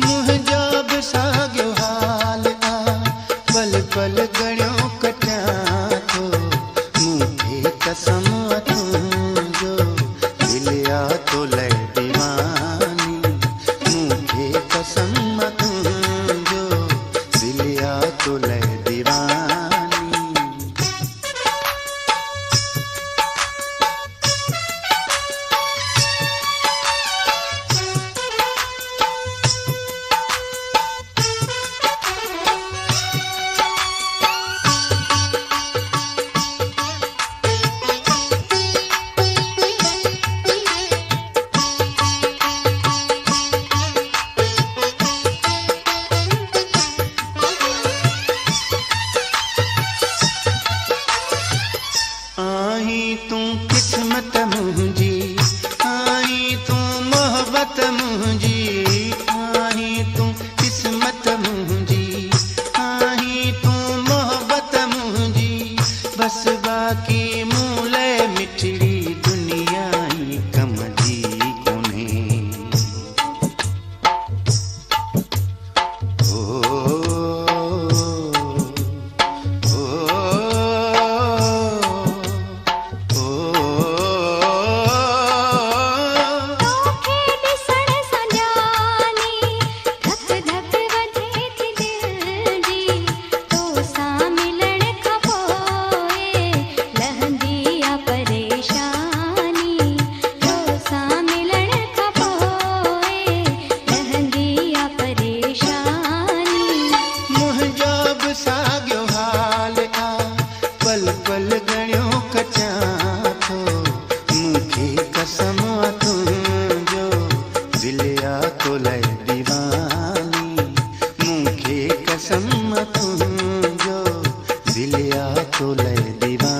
मुंहिंजो बि साॻियो हाल आ, पल पल घणियो कटियां थो, मूंखे कसम तुंहिंजो दिलिया तो लय दीवानी, मूंखे कसम तुंहिंजो दिलिया तो लय दीवानी। आई तूं किस्मत मुंहिंजी, आई तूं मोहब्बत मुंहिंजी, आई तूं किस्मत मुंहिंजी, आई तूं मोहब्बत मुंहिंजी, बस बाक़ी मूं लाइ मिठड़ी दुनिया ई कम जी कोन्हे। साॻियो हाल आ, पल पल घणियो कटियां थो, मूंखे कसम तुंहिंजो दिलिया तो लय दीवानी, मूंखे कसम तुंहिंजो दिलिया तो लय दीवानी।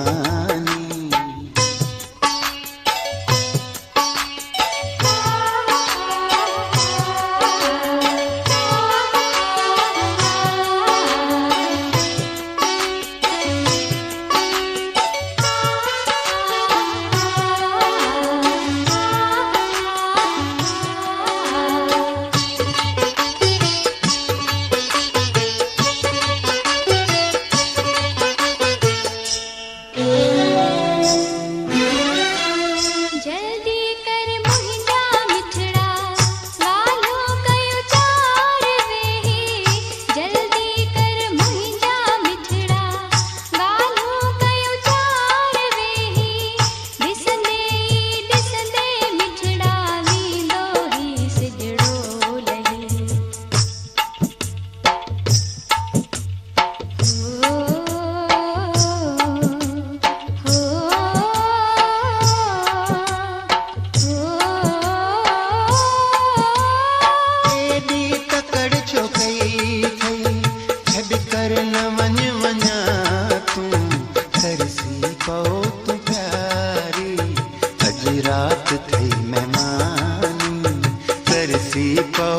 रात थई मेहमानी, तरसी पो